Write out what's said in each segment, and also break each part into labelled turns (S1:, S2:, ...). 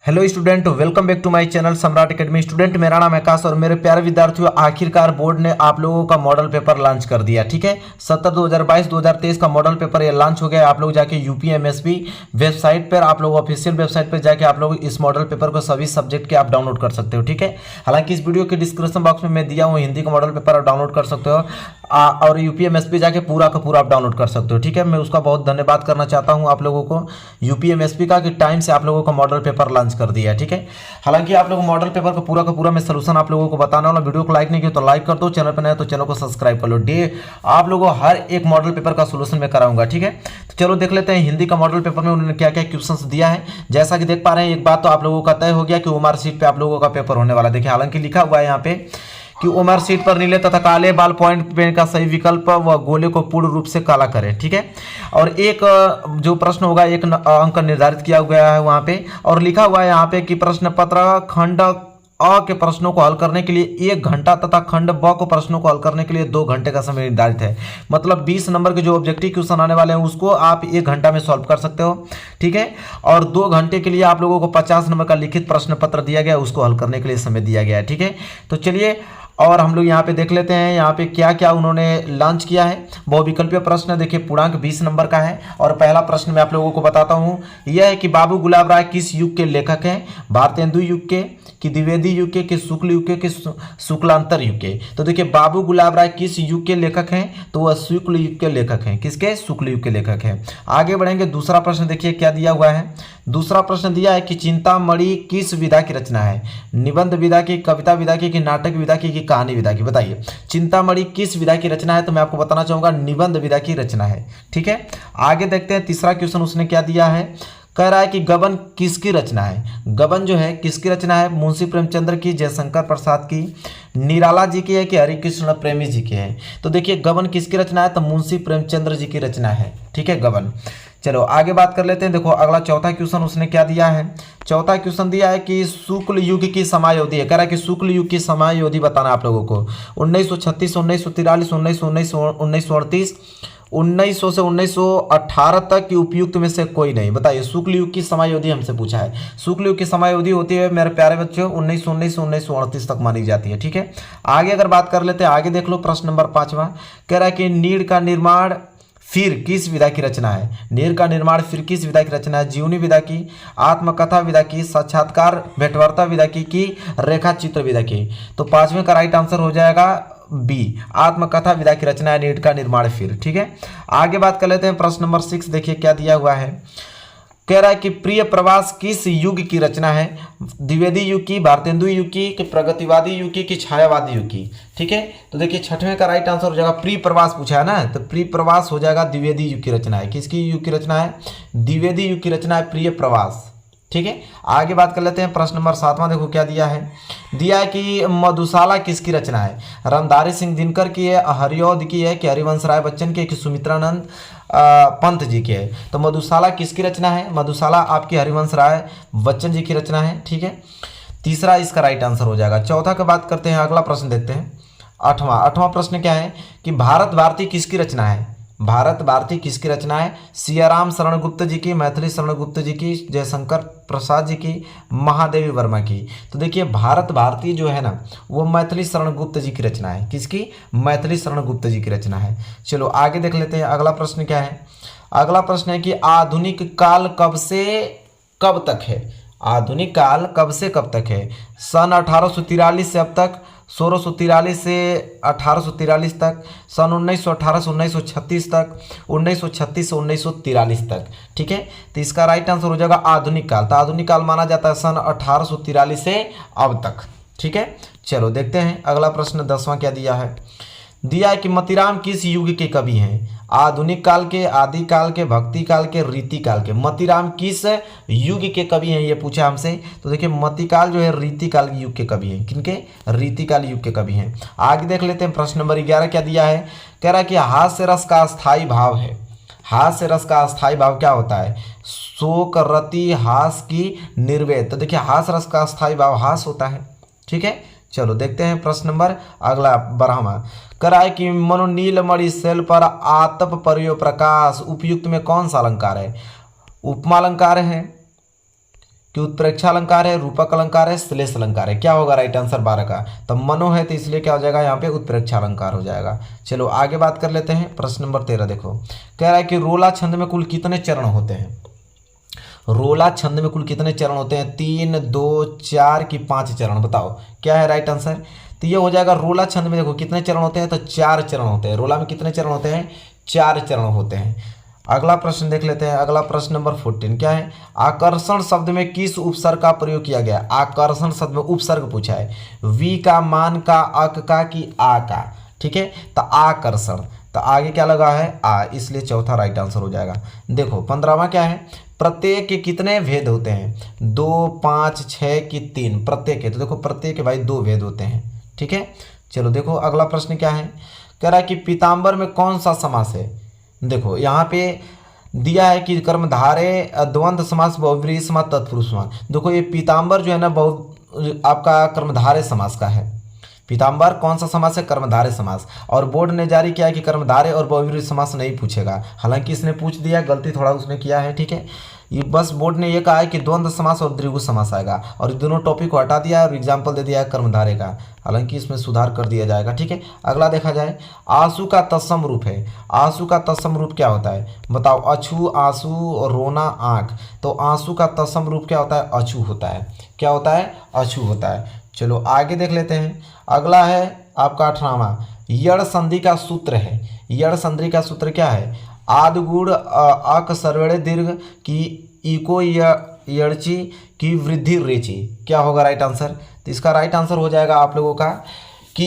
S1: Hello student, welcome back to my channel Samrat academy. Student, मेरा नाम आकाश और मेरे प्यारे विद्यार्थियों, आखिरकार बोर्ड ने आप लोगों का मॉडल पेपर लॉन्च कर दिया। ठीक है, 2022-2023 का मॉडल पेपर ये लॉन्च हो गया। आप लोग जाके यूपीएमएसबी वेबसाइट पर, आप लोग ऑफिशियल वेबसाइट पर जाके आप लोग इस मॉडल पेपर को सभी सब्जेक्ट के आप डाउनलोड कर सकते हो। ठीक है, हालांकि इस वीडियो के डिस्क्रिप्शन बॉक्स में मैं दिया हूँ हिंदी का मॉडल पेपर आप डाउनलोड कर सकते हो और यूपीएमएसबी जाके पूरा का पूरा आप डाउनलोड कर सकते हो। ठीक है, मैं उसका बहुत धन्यवाद करना चाहता हूँ आप लोगों को यूपीएमएसबी का कि टाइम से आप लोगों का मॉडल पेपर लॉन्च कर दिया है। ठीक है, हालांकि आप लोग मॉडल पेपर का पूरा मैं सलूशन आप लोगों को बताने वाला। वीडियो को लाइक नहीं किया तो लाइक कर दो, चैनल पर नया तो चैनल को सब्सक्राइब कर लो। आप लोगों को हर एक मॉडल पेपर का सलूशन मैं कराऊंगा। ठीक है, तो चलो देख लेते हैं हिंदी का मॉडल पेपर में उन्होंने क्या क्या क्वेश्चंस दिया है। जैसा कि देख पा रहे हैं, एक बात तो आप लोगों का तय हो गया कि ओमआर सीट पे आप लोगों का पेपर होने वाला। देखिए, हालांकि लिखा हुआ है यहाँ पे कि ओमआर सीट पर नीले तथा काले बाल पॉइंट पेन का सही विकल्प व गोले को पूर्ण रूप से काला करें। ठीक है, और एक जो प्रश्न होगा एक अंक निर्धारित किया गया है वहां पे, और लिखा हुआ है यहाँ पे कि प्रश्न पत्र खंड अ के प्रश्नों को हल करने के लिए 1 घंटा तथा खंड ब को प्रश्नों को हल करने के लिए 2 घंटे का समय निर्धारित है। मतलब 20 नंबर के जो ऑब्जेक्टिव क्वेश्चन आने वाले हैं उसको आप 1 घंटा में सॉल्व कर सकते हो। ठीक है, और 2 घंटे के लिए आप लोगों को 50 नंबर का लिखित प्रश्न पत्र दिया गया, उसको हल करने के लिए समय दिया गया है। ठीक है, तो चलिए और हम लोग यहाँ पे देख लेते हैं यहाँ पे क्या क्या उन्होंने लॉन्च किया है। बहुविकल्पीय प्रश्न देखिए पूर्णांक 20 नंबर का है, और पहला प्रश्न मैं आप लोगों को बताता हूँ। यह है कि बाबू गुलाब राय किस युग के लेखक हैं? भारतेंदु युग के, कि द्विवेदी युग के, कि शुक्ल युग के, कि शुक्लांतर युग के? तो देखिए, बाबू गुलाब राय किस युग के लेखक हैं? तो वह शुक्ल युग के लेखक हैं। किसके? शुक्ल युग के लेखक हैं। आगे बढ़ेंगे, दूसरा प्रश्न देखिए क्या दिया हुआ है। दूसरा प्रश्न दिया है कि चिंतामणि किस विधा की रचना है? निबंध विधा की, कविता विधा की, नाटक विधा की, कहानी विधा की? बताइए, चिंतामणि किस विधा की रचना है? तो मैं आपको बताना चाहूंगा निबंध विधा की रचना है। ठीक है, आगे देखते हैं तीसरा क्वेश्चन उसने क्या दिया है। कह रहा है कि गबन किसकी रचना है? गबन जो है किसकी रचना है? मुंशी प्रेमचंद्र की, जयशंकर प्रसाद की, निराला जी की है, कि हरिकृष्ण प्रेमी जी की है? तो देखिए, गबन किसकी रचना है? तो मुंशी प्रेमचंद्र जी की रचना है। ठीक है, गबन। चलो आगे बात कर लेते हैं। देखो अगला चौथा क्वेश्चन उसने क्या दिया है। चौथा क्वेश्चन दिया है कि शुक्ल युग की समायोधि है। कह रहा है कि शुक्ल युग की समायोधि बताना आप लोगों को। 1936, 1943, 1938, 1900 से 1918 तक की उपयुक्त में से कोई नहीं। बताइए, शुक्ल युग की समायोधि हमसे पूछा है। शुक्ल युग की समायोधि होती है मेरे प्यारे बच्चों 1919 से 1938 तक मानी जाती है। ठीक है, आगे अगर बात कर लेते हैं, आगे देख लो प्रश्न नंबर 5वां। कह रहा है कि नीड़ का निर्माण फिर किस विधा की रचना है? नीर का निर्माण फिर किस विधा की रचना है? जीवनी विधा की, आत्मकथा विधा की, साक्षात्कार भेंटवार्ता विधा की रेखा चित्र विधा की? तो 5वें का राइट आंसर हो जाएगा बी, आत्मकथा विधा की रचना है नीट का निर्माण फिर। ठीक है, आगे बात कर लेते हैं प्रश्न नंबर 6। देखिए क्या दिया हुआ है। कह रहा है कि प्रिय प्रवास किस युग की रचना है? द्विवेदी युग की, भारतेंदु युग की, कि प्रगतिवादी युग की, कि छायावादी युग की? ठीक है, तो देखिए 6वें का राइट आंसर हो जाएगा प्रिय प्रवास पूछा है ना, तो प्रिय प्रवास हो जाएगा द्विवेदी युग की रचना है। किसकी युग की रचना है? द्विवेदी युग की रचना है प्रिय प्रवास। ठीक है, आगे बात कर लेते हैं प्रश्न नंबर 7वां। देखो क्या दिया है। दिया है कि मधुशाला किसकी रचना है? रामधारी सिंह दिनकर की है, हरिऔध की है, कि हरिवंश राय बच्चन की है, कि सुमित्रानंद पंत जी की है? तो मधुशाला किसकी रचना है? मधुशाला आपकी हरिवंश राय बच्चन जी की रचना है। ठीक है, तीसरा इसका राइट आंसर हो जाएगा। चौथा का बात करते हैं, अगला प्रश्न देखते हैं। आठवां प्रश्न क्या है कि भारत भारती किसकी रचना है? भारत भारती किसकी रचना है? सियाराम शरण गुप्त जी की, मैथिली शरण गुप्त जी की, जयशंकर प्रसाद जी की, महादेवी वर्मा की? तो देखिए, भारत भारती जो है ना वो मैथिली शरण गुप्त जी की रचना है। किसकी? मैथिली शरण गुप्त जी की रचना है। चलो आगे देख लेते हैं, अगला प्रश्न क्या है। अगला प्रश्न है कि आधुनिक काल कब से कब तक है? आधुनिक काल कब से कब तक है? सन 1843 से अब तक, 1643 से 1843 तक, सन 1918 से 1936 तक, 1936 से 1943 तक? ठीक है, तो इसका राइट आंसर हो जाएगा आधुनिक काल। तो आधुनिक काल माना जाता है सन 1843 से अब तक। ठीक है, चलो देखते हैं अगला प्रश्न 10वां क्या दिया है। दिया है कि मतीराम किस युग के कवि हैं? आधुनिक काल के, आदि काल के, भक्ति काल के, रीति काल के? मतीराम किस युग के कवि हैं ये पूछा हमसे। तो देखिए, मतिकाल जो है रीति काल युग के कवि हैं। किनके? रीति काल युग के कवि हैं। आगे देख लेते हैं प्रश्न नंबर 11 क्या दिया है। कह रहा है कि हास्य रस का अस्थायी भाव है। हास्य रस का अस्थायी भाव क्या होता है? शोक रति हास की निर्वेद। तो देखिए, हास्य रस का अस्थायी भाव हास होता है। ठीक है, चलो देखते हैं प्रश्न नंबर अगला 12वां। कराए कि मनोनील मणि शैल पर आतप पर्यो प्रकाश उपयुक्त में कौन सा अलंकार है? उपमा अलंकार है, कि उत्प्रेक्षा अलंकार है, रूपक अलंकार है, श्लेष अलंकार है। क्या होगा राइट आंसर 12 का? तो मनो है तो इसलिए क्या हो जाएगा यहाँ पे उत्प्रेक्षा अलंकार हो जाएगा। चलो आगे बात कर लेते हैं। प्रश्न नंबर 13 देखो, कह रहा है कि रोला छंद में कुल कितने चरण होते हैं? रोला छंद में कुल कितने चरण होते हैं? 3, 2, 4 कि 5 चरण? बताओ क्या है राइट आंसर? तो ये हो जाएगा रोला छंद में देखो कितने चरण होते हैं, तो 4 चरण होते हैं। रोला में कितने चरण होते हैं? 4 चरण होते हैं। अगला प्रश्न देख लेते हैं। अगला प्रश्न नंबर 14 क्या है? आकर्षण शब्द में किस उपसर्ग का प्रयोग किया गया? आकर्षण शब्द में उपसर्ग पूछा है, वी का, मान का, अक का कि आ का? ठीक है, तो आकर्षण, तो आगे क्या लगा है? आ, इसलिए चौथा राइट आंसर हो जाएगा। देखो 15वां क्या है? प्रत्येक के कितने भेद होते हैं? 2, 5, 6 कि 3? प्रत्येक के, तो देखो प्रत्येक के भाई 2 भेद होते हैं। ठीक है, चलो देखो अगला प्रश्न क्या है? कह रहा है कि पीताम्बर में कौन सा समास है? देखो यहाँ पे दिया है कि कर्मधारय, द्वंद्व समास, बहुव्रीहि समास, तत्पुरुष समास। देखो ये पीताम्बर जो है ना बहुत आपका कर्मधारय समास का है। पीताम्बर कौन सा समास है? कर्मधारय समास। और बोर्ड ने जारी किया है कि कर्मधारय और बहुव्रीहि समास नहीं पूछेगा, हालांकि इसने पूछ दिया, गलती थोड़ा उसने किया है। ठीक है, ये बस बोर्ड ने ये कहा है कि द्वंद्व समास और द्विगु समास आएगा, और दोनों टॉपिक को हटा दिया है और एग्जाम्पल दे दिया है कर्मधारय का, हालांकि इसमें सुधार कर दिया जाएगा। ठीक है, अगला देखा जाए, आंसू का तत्सम रूप है। आंसू का तत्सम रूप क्या होता है? बताओ। अछू, आंसू, रोना, आंख। तो आंसू का तत्सम रूप क्या होता है? अछू होता है। क्या होता है? अछू होता है। चलो आगे देख लेते हैं। अगला है आपका 18वां, यड़ संधि का सूत्र है। यड़ संधि का सूत्र क्या है? आद गुण अक सर्वड़े दीर्घ की इको यड़ची की वृद्धि रेची। क्या होगा राइट आंसर? तो इसका राइट आंसर हो जाएगा आप लोगों का कि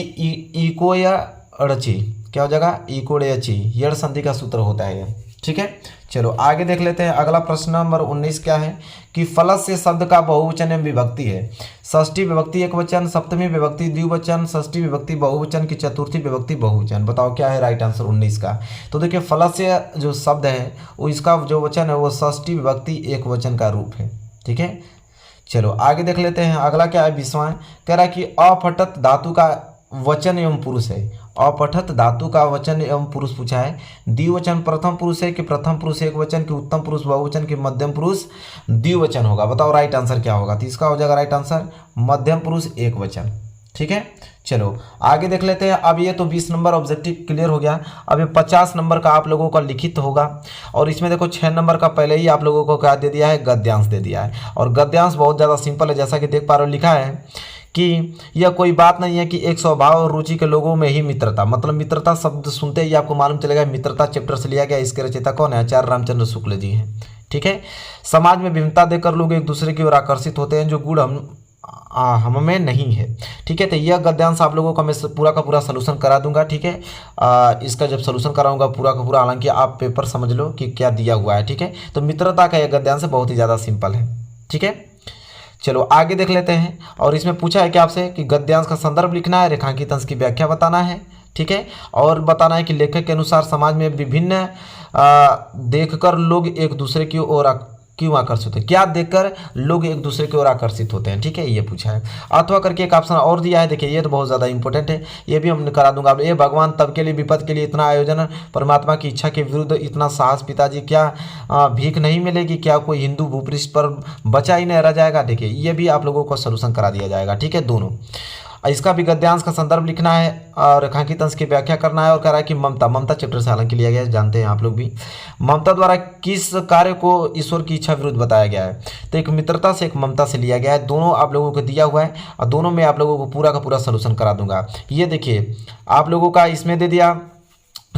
S1: इको या अड़ची। क्या हो जाएगा? इको यची। यड़ संधि का सूत्र होता है ये। ठीक है, चलो आगे देख लेते हैं। अगला प्रश्न नंबर 19 क्या है? कि फलस से शब्द का बहुवचन एवं विभक्ति है। षष्ठी विभक्ति एकवचन, सप्तमी विभक्ति द्विवचन, षष्ठी विभक्ति बहुवचन की चतुर्थी विभक्ति बहुवचन। बताओ क्या है राइट आंसर 19 का? तो देखिए फलस से जो शब्द है वो इसका जो वचन है वो षष्ठी विभक्ति एकवचन का रूप है। ठीक है, चलो आगे देख लेते हैं। अगला क्या है? 20वां, कह रहा है कि अपठत धातु का वचन एवं पुरुष है। अपठत धातु का वचन एवं पुरुष पूछा है। द्विवचन प्रथम पुरुष है कि प्रथम पुरुष एक वचन की उत्तम पुरुष बहुवचन की मध्यम पुरुष द्विवचन होगा? बताओ राइट आंसर क्या होगा? तो इसका हो जाएगा राइट आंसर मध्यम पुरुष एक वचन। ठीक है, चलो आगे देख लेते हैं। अब ये तो 20 नंबर ऑब्जेक्टिव क्लियर हो गया। अब ये 50 नंबर का आप लोगों का लिखित होगा, और इसमें देखो 6 नंबर का पहले ही आप लोगों को क्या दे दिया है? गद्यांश दे दिया है। और गद्यांश बहुत ज़्यादा सिंपल है, जैसा कि देख पा रहे हो लिखा है कि यह कोई बात नहीं है कि एक स्वभाव और रुचि के लोगों में ही मित्रता, मतलब मित्रता शब्द सुनते ही आपको मालूम चलेगा मित्रता चैप्टर से लिया गया। इसके रचयिता कौन है? आचार्य रामचंद्र शुक्ल जी हैं। ठीक है, समाज में विभिन्नता देकर लोग एक दूसरे की ओर आकर्षित होते हैं जो गुण हम में नहीं है। ठीक है, तो यह गद्यांश आप लोगों का मैं पूरा का पूरा सोल्यूशन करा दूंगा। ठीक है, इसका जब सोल्यूशन कराऊंगा पूरा का पूरा, हालांकि आप पेपर समझ लो कि क्या दिया हुआ है। ठीक है, तो मित्रता का यह गद्यांश बहुत ही ज़्यादा सिंपल है। ठीक है, चलो आगे देख लेते हैं। और इसमें पूछा है कि आपसे कि गद्यांश का संदर्भ लिखना है, रेखांकित अंश की व्याख्या बताना है। ठीक है, और बताना है कि लेखक के अनुसार समाज में विभिन्न देखकर लोग एक दूसरे की ओर क्यों आकर्षित होते हैं, क्या देखकर लोग एक दूसरे की ओर आकर्षित होते हैं। ठीक है, ये पूछा है। अथवा करके एक ऑप्शन और दिया है, देखिए ये तो बहुत ज़्यादा इंपॉर्टेंट है, ये भी हम करा दूंगा। ये भगवान तब के लिए विपद के लिए इतना आयोजन, परमात्मा की इच्छा के विरुद्ध इतना साहस, पिताजी क्या भीख नहीं मिलेगी, क्या कोई हिंदू भूपृष्ठ पर बचा ही नहीं रह जाएगा। देखिए ये भी आप लोगों को सोल्यूशन करा दिया जाएगा। ठीक है, दोनों। इसका भी गद्यांश का संदर्भ लिखना है और रेखांकित अंश की व्याख्या करना है। और कह रहा है कि ममता चैप्टर से हालांकि लिया गया है, जानते हैं आप लोग भी। ममता द्वारा किस कार्य को ईश्वर की इच्छा विरुद्ध बताया गया है? तो एक मित्रता से एक ममता से लिया गया है। दोनों आप लोगों को दिया हुआ है और दोनों में आप लोगों को पूरा का पूरा सोल्यूशन करा दूंगा। ये देखिए आप लोगों का इसमें दे दिया,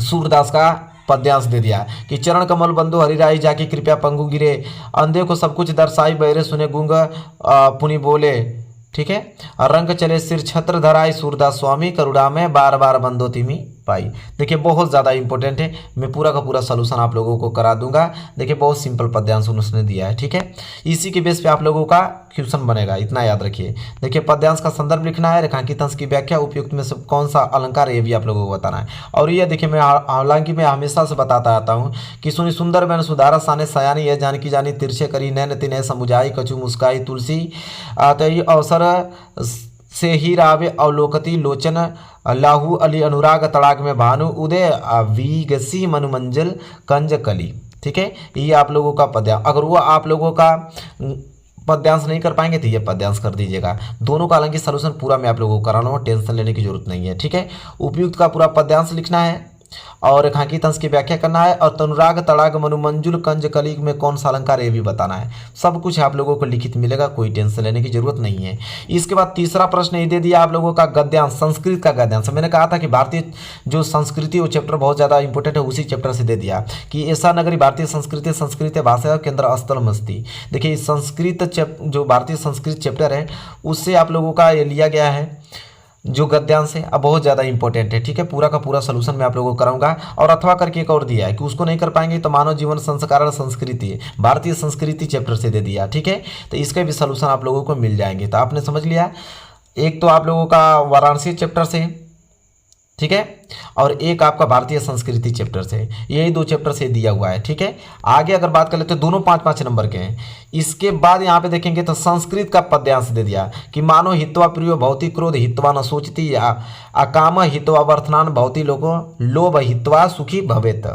S1: सूरदास का पद्यांश दे दिया कि चरण कमल बंधु हरिराई जाकी कृपया पंगु गिरे, अंधे को सब कुछ दर्शाई बहरे सुने गूंग पुनि बोले। ठीक है, रंग चले सिर छत्र धराई, सूरदास स्वामी करुणा में बार बार बंदो तिमी पाई। देखिए बहुत ज़्यादा इंपॉर्टेंट है, मैं पूरा का पूरा सोल्यूशन आप लोगों को करा दूंगा। देखिए बहुत सिंपल पद्यांश उसने दिया है। ठीक है, इसी के बेस पे आप लोगों का क्वेश्चन बनेगा, इतना याद रखिए। देखिए पद्यांश का संदर्भ लिखना है, रेखांकित अंश की व्याख्या, उपयुक्त में से कौन सा अलंकार है ये भी आप लोगों को बताना है। और ये देखिए मैं हालांकि मैं हमेशा से बताता आता हूँ कि सुनी सुंदर मैंने सुधारा साने सयानी है, जानकी जानी तिरछे करी नैन तिने समुझाई, कछु मुस्काई तुलसी तई अवसर से ही रावे अवलोकती लोचन, लाहू अली अनुराग तड़ाक में भानु उदय वीगसी मनुमंजल कंज कली। ठीक है, ये आप लोगों का पद्यांश। अगर वो आप लोगों का पद्यांश नहीं कर पाएंगे तो ये पद्यांश कर दीजिएगा। दोनों का हालांकि सलूशन पूरा मैं आप लोगों को कराना हूँ, टेंशन लेने की जरूरत नहीं है, ठीक है। उपयुक्त का पूरा पद्यांश लिखना है और रेखांकित तंस की व्याख्या करना है और तनुराग तड़ाग मनुमंजुल कंज कली में कौन सा अलंकार ये भी बताना है। सब कुछ आप लोगों को लिखित मिलेगा, कोई टेंशन लेने की जरूरत नहीं है। इसके बाद तीसरा प्रश्न ये दे दिया आप लोगों का गद्यांश, संस्कृत का गद्यांश। मैंने कहा था कि भारतीय जो संस्कृति वो चैप्टर बहुत ज़्यादा इंपॉर्टेंट है, उसी चैप्टर से दे दिया कि ऐसा नगरी भारतीय संस्कृति संस्कृत भाषा केंद्र स्थल मस्ती। देखिए संस्कृत जो भारतीय संस्कृत चैप्टर है उससे आप लोगों का ये लिया गया है जो गद्यांश है, अब बहुत ज़्यादा इंपॉर्टेंट है, ठीक है। पूरा का पूरा सलूशन मैं आप लोगों को कराऊंगा। और अथवा करके एक और दिया है कि उसको नहीं कर पाएंगे तो मानव जीवन संस्कार संस्कृति भारतीय संस्कृति चैप्टर से दे दिया, ठीक है। तो इसके भी सलूशन आप लोगों को मिल जाएंगे। तो आपने समझ लिया, एक तो आप लोगों का वाराणसी चैप्टर से, ठीक है, और एक आपका भारतीय संस्कृति चैप्टर से, यही दो चैप्टर से दिया हुआ है, ठीक है। आगे अगर बात कर लेते हैं दोनों 5-5 नंबर के हैं। इसके बाद यहाँ पे देखेंगे तो संस्कृत का पद्यांश दे दिया कि मानो हित्वा प्रियो भौतिक क्रोध हित्वा न सोचती या अकाम हित्वा वर्थनान भौति लोगो लोभ हित्वा सुखी भवेत।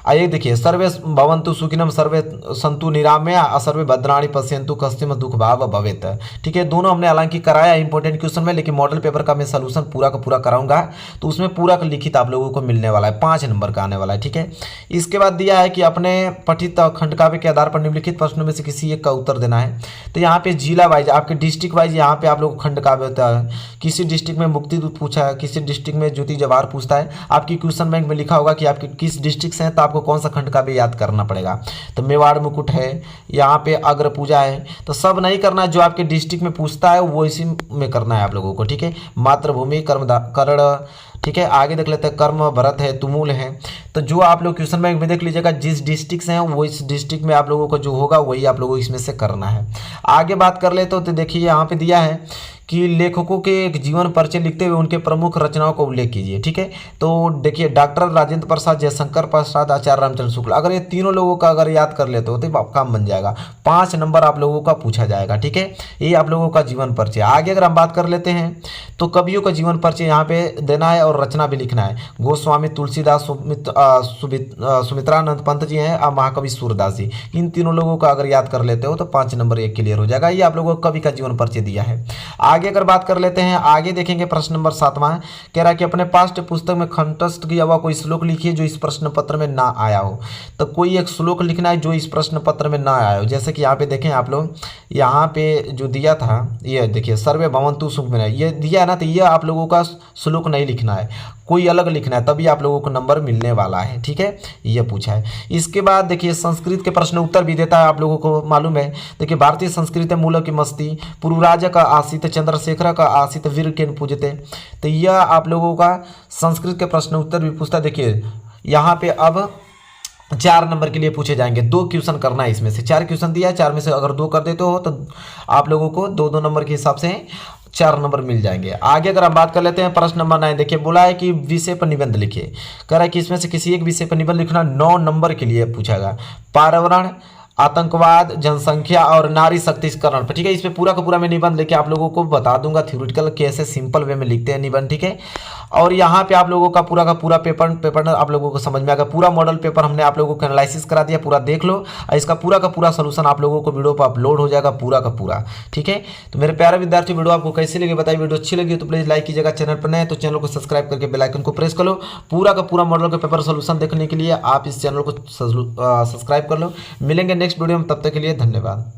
S1: आइए देखिए, सर्वे भवन्तु सुखिनम सर्वे संतु निरामया असर्वे भद्राणि पश्यन्तु कस्मिन दुख भाव भवेत, ठीक है। दोनों हमने हालांकि कराया इंपॉर्टेंट क्वेश्चन में, लेकिन मॉडल पेपर का मैं सलूशन पूरा का पूरा कराऊंगा तो उसमें पूरा का लिखित आप लोगों को मिलने वाला है, 5 नंबर का आने वाला है, ठीक है। इसके बाद दिया है कि अपने पठित खंडकाव्य के आधार पर निम्नलिखित प्रश्नों में से किसी एक का उत्तर देना है। तो यहाँ पे जिला वाइज आपके डिस्ट्रिक्ट वाइज यहाँ पे आप लोग को खंडकाव्य होता है। किसी डिस्ट्रिक्ट में मुक्ति दूत पूछा है, किसी डिस्ट्रिक्ट में ज्योति जवाहर पूछता है। आपकी क्वेश्चन बैंक में लिखा होगा कि आपके किस डिस्ट्रिक्ट से हैं, तो आपको कौन सा खंडकाव्य याद करना पड़ेगा। तो मेवाड़ मुकुट है, यहाँ पे अग्र पूजा है, तो सब नहीं करना है, जो आपके डिस्ट्रिक्ट में पूछता है वो इसी में करना है आप लोगों को, ठीक है। मातृभूमि कर्ण, ठीक है। आगे देख लेते हैं कर्म भरत है, तुमुल है। तो जो आप लोग क्वेश्चन बैंक में देख लीजिएगा जिस डिस्ट्रिक्ट से हैं वो इस डिस्ट्रिक्ट में आप लोगों को जो होगा वही आप लोगों को इसमें से करना है। आगे बात कर ले तो देखिए यहाँ पे दिया है कि लेखकों के एक जीवन परिचय लिखते हुए उनके प्रमुख रचनाओं का उल्लेख कीजिए, ठीक है। तो देखिए डॉक्टर राजेंद्र प्रसाद, जयशंकर प्रसाद, आचार्य रामचंद्र शुक्ल, अगर ये तीनों लोगों का अगर याद कर लेते हो तो काम बन जाएगा। 5 नंबर आप लोगों का पूछा जाएगा, ठीक है। ये आप लोगों का जीवन परिचय। आगे अगर हम बात कर लेते हैं तो कवियों का जीवन परिचय यहाँ पे देना है और रचना भी लिखना है। गोस्वामी तुलसीदास, सुमित्रानंद पंत जी हैं, महाकवि सूरदास जी। इन तीनों लोगों का अगर याद कर लेते हो तो 5 नंबर एक क्लियर हो जाएगा। ये आप लोगों को कवि का जीवन परिचय दिया है। आगे अगर बात कर लेते हैं, आगे देखेंगे प्रश्न नंबर 7वां कह रहा है कि अपने पाठ्य पुस्तक में कंठस्थ किया हुआ कोई श्लोक लिखिए जो इस प्रश्न पत्र में ना आया हो। तो कोई एक श्लोक लिखना है जो इस प्रश्न पत्र में ना आया हो। जैसे कि यहाँ पे देखें आप लोग, यहाँ पे जो दिया था ये देखिए सर्वे भवन्तु सुखिनः, ये दिया है ना, तो ये आप लोगों का श्लोक नहीं लिखना है, कोई अलग लिखना है, तभी आप लोगों को नंबर मिलने वाला है, ठीक है। ये पूछा है। इसके बाद देखिए संस्कृत के प्रश्न उत्तर भी देता है, आप लोगों को मालूम है। देखिए भारतीय संस्कृति मूल की मस्ती, पूर्वराज का आसित चंद्रशेखर का आसित वीर के पूजते। तो यह आप लोगों का संस्कृत के प्रश्न उत्तर भी पूछता है। देखिए यहाँ पे अब 4 नंबर के लिए पूछे जाएंगे, 2 क्वेश्चन करना है, इसमें से 4 क्वेश्चन दिया है, 4 में से अगर 2 कर देते हो तो आप लोगों को 2-2 नंबर के हिसाब से 4 नंबर मिल जाएंगे। आगे अगर हम बात कर लेते हैं प्रश्न नंबर 9, देखिए बोला है कि विषय पर निबंध लिखिए। कह रहा है कि इसमें से किसी एक विषय पर निबंध लिखना 9 नंबर के लिए पूछेगा। पर्यावरण, आतंकवाद, जनसंख्या और नारी शक्तिकरण पर, ठीक है। इस पे पूरा का पूरा मैं निबंध लेके आप लोगों को बता दूंगा थ्योरेटिकल कैसे सिंपल वे में लिखते हैं निबंध, ठीक है। और यहाँ पे आप लोगों का पूरा पेपर आप लोगों को समझ में आएगा। पूरा मॉडल पेपर हमने आप लोगों को एनालिसिस करा दिया, पूरा देख लो। इसका पूरा का पूरा सोल्यूशन आप लोगों को वीडियो पर अपलोड हो जाएगा पूरा का पूरा, ठीक है। तो मेरे प्यारे विद्यार्थी, वीडियो आपको कैसी लगी बताइए। वीडियो अच्छी लगी तो प्लीज लाइक कीजिएगा, चैनल पर नए तो चैनल को सब्सक्राइब करके बेल आइकन को प्रेस कर लो। पूरा का पूरा मॉडल का पेपर सोल्यूशन देखने के लिए आप इस चैनल को सब्सक्राइब कर लो। मिलेंगे नेक्स्ट वीडियो में, तब तक के लिए धन्यवाद।